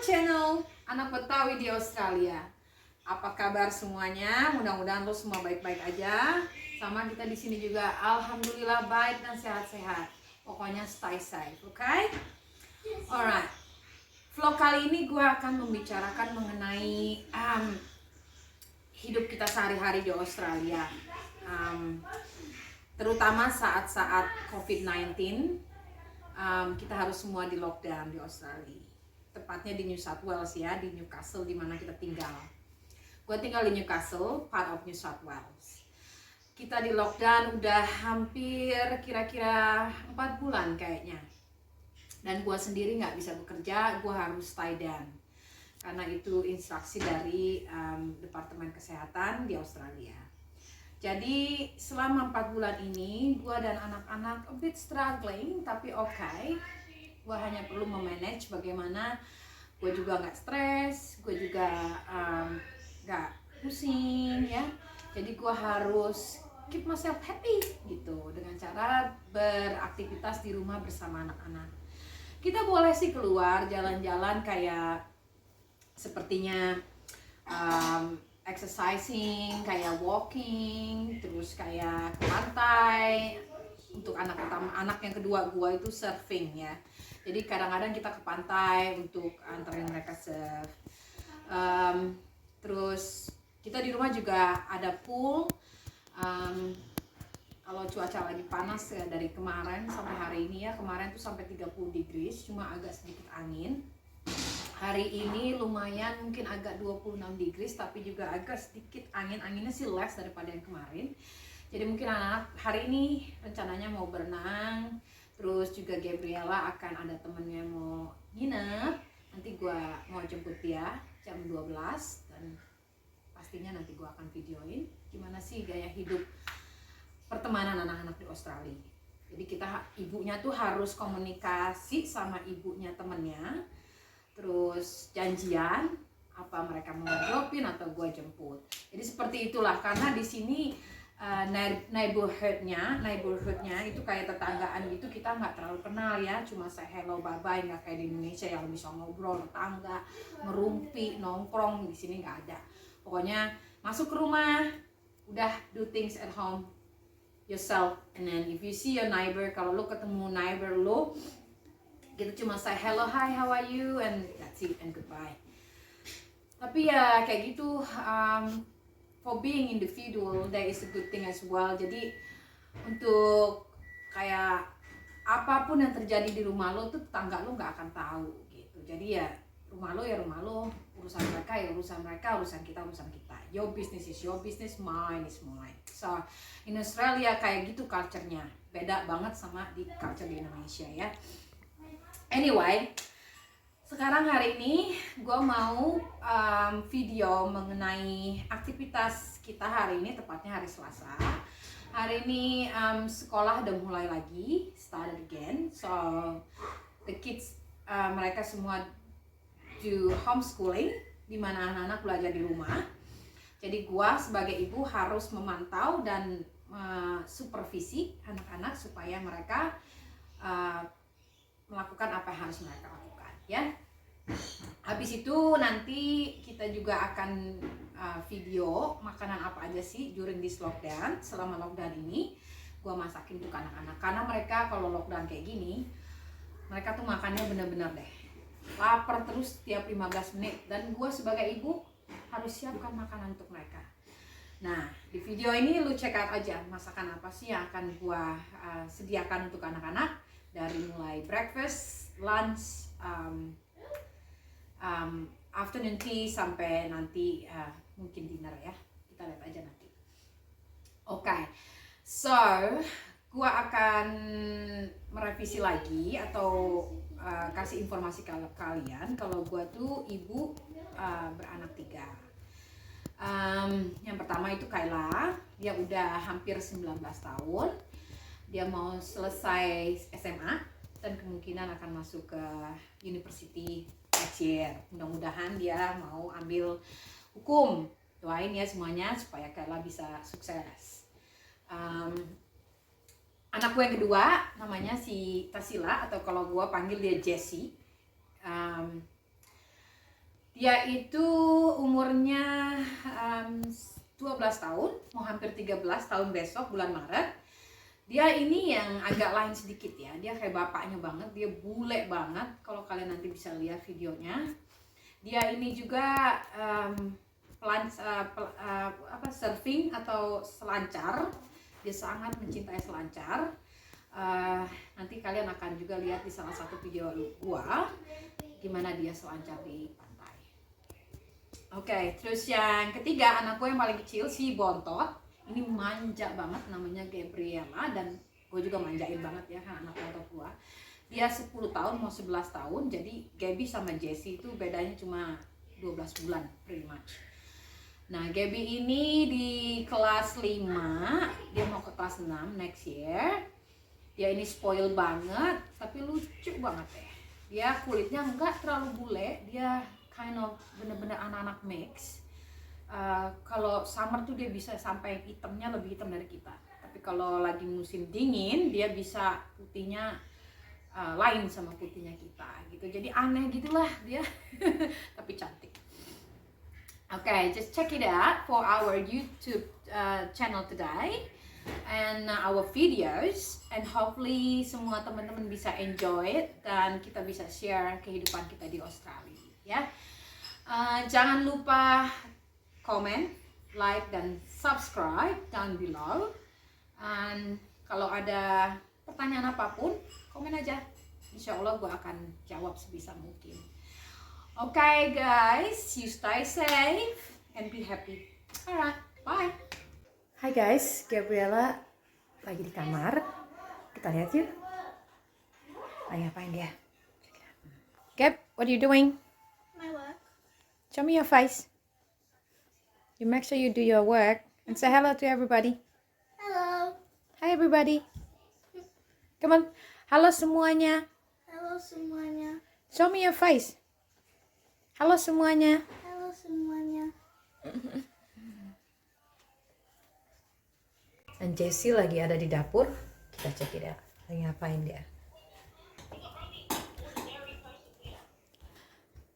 channel Anak Betawi di Australia. Apa kabar semuanya? Mudah-mudahan lo semua baik-baik aja. Sama kita di sini juga, alhamdulillah baik dan sehat-sehat. Pokoknya stay safe, oke? Okay? Alright. Vlog kali ini gue akan membicarakan mengenai hidup kita sehari-hari di Australia. Terutama saat-saat COVID-19, kita harus semua di lockdown di Australia. Tepatnya di New South Wales ya, di Newcastle di mana kita tinggal. Gue tinggal di Newcastle, part of New South Wales. Kita di lockdown udah hampir kira-kira 4 bulan kayaknya. Dan gue sendiri nggak bisa bekerja, gue harus stay down. Karena itu instruksi dari Departemen Kesehatan di Australia. Jadi selama 4 bulan ini, gue dan anak-anak a bit struggling, tapi okay. Gue hanya perlu memanage bagaimana gue juga nggak stres, gue juga nggak pusing ya. Jadi gue harus keep myself happy gitu dengan cara beraktivitas di rumah bersama anak-anak. Kita boleh sih keluar jalan-jalan kayak sepertinya exercising, kayak walking, terus kayak ke pantai. Untuk anak pertama, anak yang kedua gue itu surfing ya. Jadi kadang-kadang kita ke pantai untuk anterin mereka surf. Terus kita di rumah juga ada pool. Kalau cuaca lagi panas ya, dari kemarin sampai hari ini ya, kemarin tuh sampai 30 degrees, cuma agak sedikit angin. Hari ini lumayan, mungkin agak 26 degrees, tapi juga agak sedikit anginnya sih less daripada yang kemarin. Jadi mungkin anak-anak hari ini rencananya mau berenang. Terus juga Gabriela akan ada temennya mau nginep. Nanti gue mau jemput dia jam 12. Dan pastinya nanti gue akan videoin gimana sih gaya hidup pertemanan anak-anak di Australia. Jadi kita, ibunya tuh harus komunikasi sama ibunya temennya. Terus janjian apa mereka mau dropin atau gue jemput. Jadi seperti itulah, karena di sini neighborhoodnya itu kayak tetanggaan gitu, kita nggak terlalu kenal ya, cuma say hello bye bye, nggak kayak di Indonesia yang bisa ngobrol tetangga, ngerumpi, nongkrong. Di sini nggak ada. Pokoknya masuk ke rumah, udah do things at home yourself, and then if you see your neighbor, kalau lo ketemu neighbor lo, kita cuma say hello, hi, how are you, and that's it, and goodbye. Tapi ya kayak gitu. For being individual, that is a good thing as well. Jadi untuk kayak apapun yang terjadi di rumah lo tuh, tetangga lo nggak akan tahu gitu. Jadi ya rumah lo, urusan mereka ya urusan mereka, urusan kita urusan kita. Your business is your business, mine is mine. So in Australia kayak gitu culture-nya, beda banget sama di culture di Indonesia ya. Anyway, sekarang hari ini gue mau video mengenai aktivitas kita hari ini, tepatnya hari Selasa. Hari ini sekolah udah mulai lagi, started again. So the kids, mereka semua do homeschooling, di mana anak-anak belajar di rumah. Jadi gue sebagai ibu harus memantau dan supervisi anak-anak supaya mereka melakukan apa yang harus mereka lakukan ya. Habis itu nanti kita juga akan video makanan apa aja sih during this lockdown. Selama lockdown ini gue masakin untuk anak-anak, karena mereka kalau lockdown kayak gini, mereka tuh makannya bener-bener deh lapar terus tiap 15 menit, dan gue sebagai ibu harus siapkan makanan untuk mereka. Nah, di video ini lu check out aja masakan apa sih yang akan gue sediakan untuk anak-anak, dari mulai breakfast, lunch, afternoon tea, sampai nanti mungkin dinner ya. Kita lihat aja nanti. Okay, so gua akan merevisi lagi atau kasih informasi ke kalian kalau gua tuh ibu beranak 3. Yang pertama itu Kayla, dia udah hampir 19 tahun. Dia mau selesai SMA dan kemungkinan akan masuk ke university next year. Mudah-mudahan dia mau ambil hukum. Doain ya semuanya supaya Kayla bisa sukses. Anakku yang kedua namanya si Tasila, atau kalau gue panggil dia Jessie. Dia itu umurnya 12 tahun, mau hampir 13 tahun besok bulan Maret. Dia ini yang agak lain sedikit ya, dia kayak bapaknya banget, dia bule banget. Kalau kalian nanti bisa lihat videonya. Dia ini juga surfing atau selancar. Dia sangat mencintai selancar. Nanti kalian akan juga lihat di salah satu video gua gimana dia selancar di pantai. Oke, terus yang ketiga anakku yang paling kecil si Bontot. Ini manja banget, namanya Gabriela, dan gue juga manjain banget ya anak bontot gua. Dia 10 tahun mau 11 tahun, jadi Gaby sama Jessie itu bedanya cuma 12 bulan pretty much. Nah, Gaby ini di kelas 5, dia mau ke kelas 6 next year. Dia ini spoil banget, tapi lucu banget ya. Dia kulitnya enggak terlalu bule, dia kind of bener-bener anak-anak mix. Kalau summer tuh dia bisa sampai hitamnya lebih hitam dari kita. Tapi kalau lagi musim dingin, dia bisa putihnya lain sama putihnya kita gitu. Jadi aneh gitulah dia, tapi cantik. Okay, just check it out for our YouTube channel today and our videos, and hopefully semua teman-teman bisa enjoy it dan kita bisa share kehidupan kita di Australia ya. Jangan lupa komen, like dan subscribe down below. And kalau ada pertanyaan apapun, komen aja. Insya Allah gue akan jawab sebisa mungkin. Okay guys, you stay safe and be happy. Alright, bye. Hai guys, Gabriela lagi di kamar. Kita lihat yuk. Lagi ngapain dia? Gab, what are you doing? My work. Show me your face. You make sure you do your work and say hello to everybody. Hello. Hi everybody. Come on. Halo semuanya. Halo semuanya. Show me your face. Halo semuanya. Halo semuanya. Dan Jessie lagi ada di dapur. Kita cek dia. Lagi ngapain dia?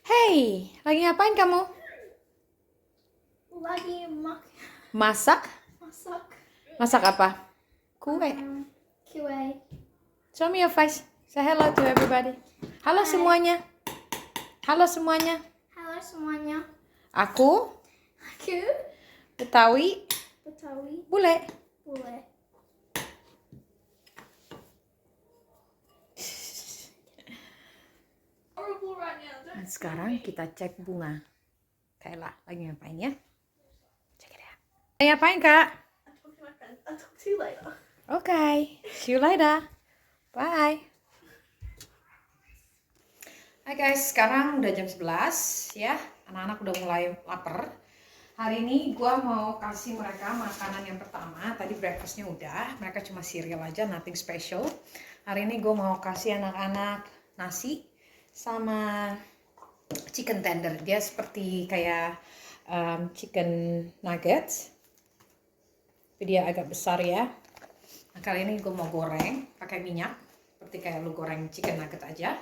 Hey, lagi ngapain kamu? Lagi Masak? masak. Masak apa? Kue. Kue. Show me your face. Say hello to everybody. Halo Hai. semuanya. Halo semuanya. Halo semuanya. Aku Aku Betawi Betawi bule. bule. Dan sekarang kita cek bunga. Kayla lagi ngapain ya? Cek it out. Lagi ngapain kak? I'll talk to you later. Okay, see you later. Bye. Hai guys, sekarang udah jam 11 ya. Anak-anak udah mulai lapar. Hari ini gua mau kasih mereka makanan yang pertama. Tadi breakfastnya udah, mereka cuma cereal aja, nothing special. Hari ini gua mau kasih anak-anak nasi sama chicken tender. Dia seperti kayak chicken nuggets, tapi dia agak besar ya. Nah, kali ini gue mau goreng pakai minyak, seperti kayak lu goreng chicken nugget aja.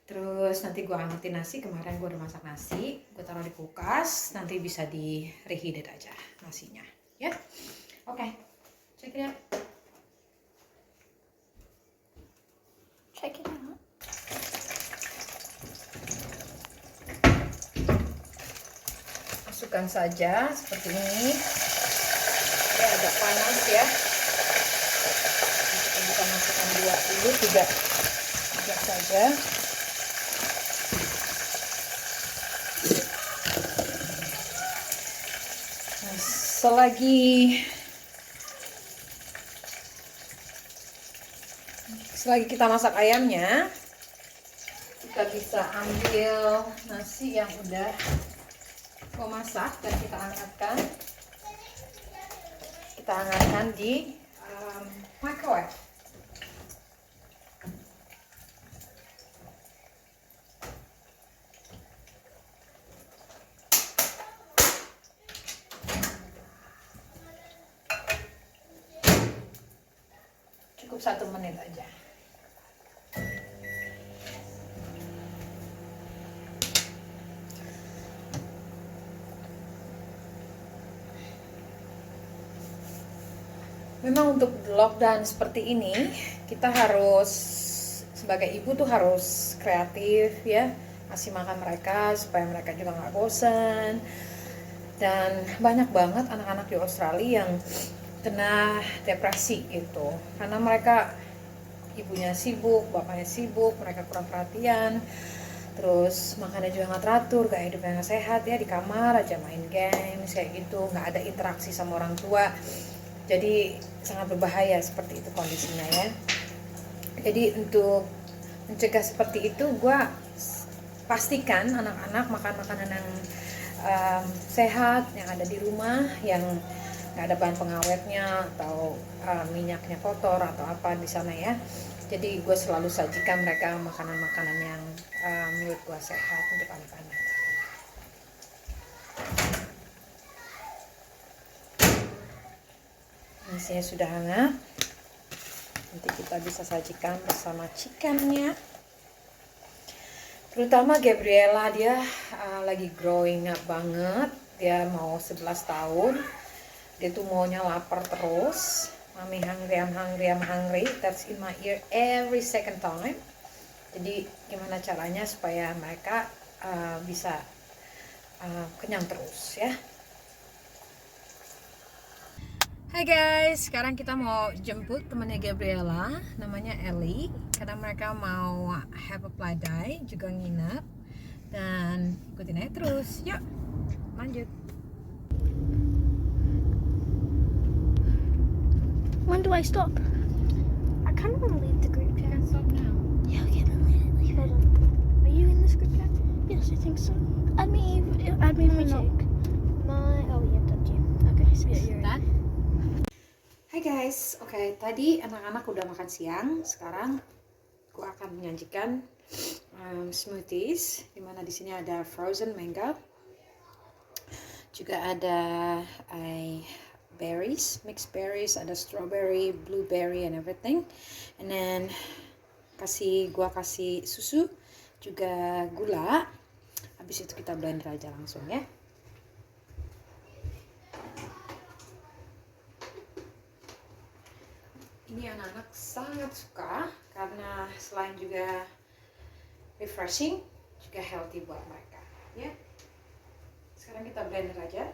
Terus nanti gue hangatin nasi. Kemarin gue udah masak nasi, gue taruh di kulkas, nanti bisa di reheated aja nasinya ya. Oke, check it out. Check it out. Masukkan saja seperti ini. Ini agak panas ya. Kita bisa masukkan 3 saja. Nah, selagi kita masak ayamnya, kita bisa ambil nasi yang udah mau masak dan kita angkatkan di microwave. Cukup 1 menit aja. Memang untuk lockdown seperti ini kita harus sebagai ibu tuh harus kreatif ya, kasih makan mereka supaya mereka juga nggak bosan. Dan banyak banget anak-anak di Australia yang kena depresi gitu karena mereka ibunya sibuk, bapaknya sibuk, mereka kurang perhatian, terus makannya juga nggak teratur, gaya hidupnya nggak sehat ya, di kamar aja main games kayak gitu, nggak ada interaksi sama orang tua. Jadi sangat berbahaya seperti itu kondisinya ya. Jadi untuk mencegah seperti itu, gue pastikan anak-anak makan makanan yang sehat, yang ada di rumah, yang nggak ada bahan pengawetnya atau minyaknya kotor atau apa di sana ya. Jadi gue selalu sajikan mereka makanan-makanan yang menurut gue sehat untuk anak-anak. Nasinya sudah hangat, nanti kita bisa sajikan bersama chickennya. Terutama Gabriela, dia lagi growing up banget, dia mau 11 tahun, dia tuh maunya lapar terus. Mami hungry, I'm hungry, that's in my ear every second time. Jadi gimana caranya supaya mereka bisa kenyang terus ya. Hai guys, sekarang kita mau jemput temannya Gabriela, namanya Ellie, karena mereka mau have a play day, juga nginep, dan ikutin aja terus. Yuk, lanjut. When do I stop? I kind of want to leave the group chat. Stop now. Yeah, okay, then leave it. Are you in this group chat? Yes, I think so. Add me on my oh yeah, done you. Okay, so yeah, you're in. Hai guys, oke, tadi anak-anak udah makan siang. Sekarang aku akan menyajikan smoothies, dimana di sini ada frozen mango, juga ada berries, mixed berries, ada strawberry, blueberry, and everything. And then gua kasih susu, juga gula. Habis itu kita blender aja langsung ya. Ini anak-anak sangat suka karena selain juga refreshing, juga healthy buat mereka ya. Sekarang kita blender aja.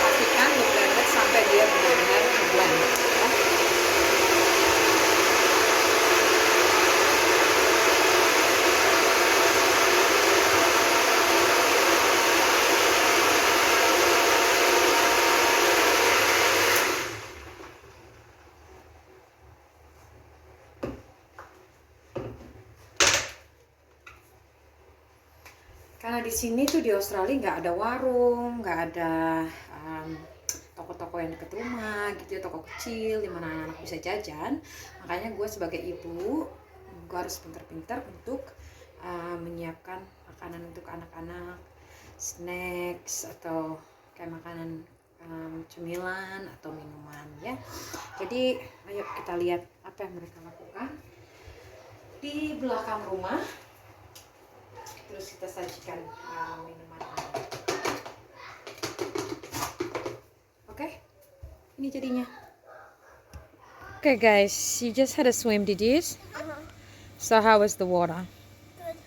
Pastikan di blender sampai dia benar-benar blend ya. Karena di sini tuh di Australia nggak ada warung, nggak ada toko-toko yang deket rumah gitu ya, toko kecil di mana anak-anak bisa jajan. Makanya gue sebagai ibu, gue harus pinter-pinter untuk menyiapkan makanan untuk anak-anak, snacks atau kayak makanan cemilan atau minuman ya. Jadi ayo kita lihat apa yang mereka lakukan di belakang rumah. Terus kita sajikan minuman. Oke, ini jadinya. Okay guys, you just had a swim, did you? So how was the water? Good.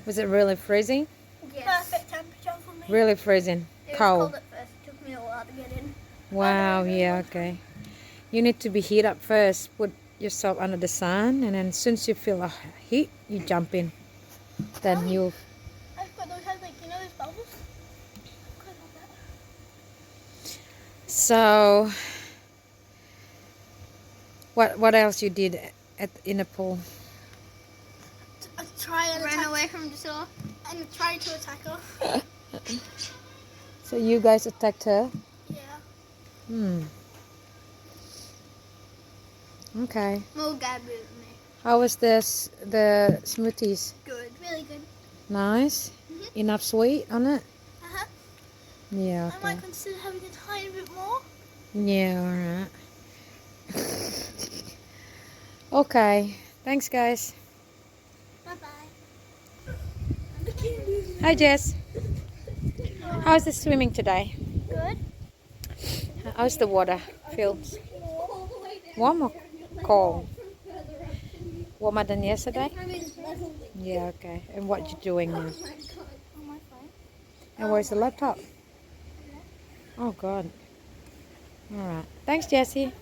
Was it really freezing? Yes. Perfect temperature for me. Really freezing. It was Cold. cold at first. It took me a while to get in. Wow, yeah, okay. You need to be heat up first. Put yourself under the sun, and then as soon as you feel a heat, you jump in. Then you. I've got those, like, you know those bubbles? Quite like that. So, what else you did in the pool? I ran away from the saw and tried to attack her. So you guys attacked her? Yeah. Okay. More Gabby with me. How was the smoothies? Good. Really good. Nice. Enough sweet on it? Uh-huh. Yeah. I Okay. might consider having a tiny bit more. Yeah. All right. Okay, thanks guys. Bye bye. Hi Jess. How's the swimming today? Good. How's the water feel? Warm or cold? Warmer than yesterday? Yeah, okay. And what you doing now? On my phone. And where's the laptop? Oh God. Alright. Thanks Jessie.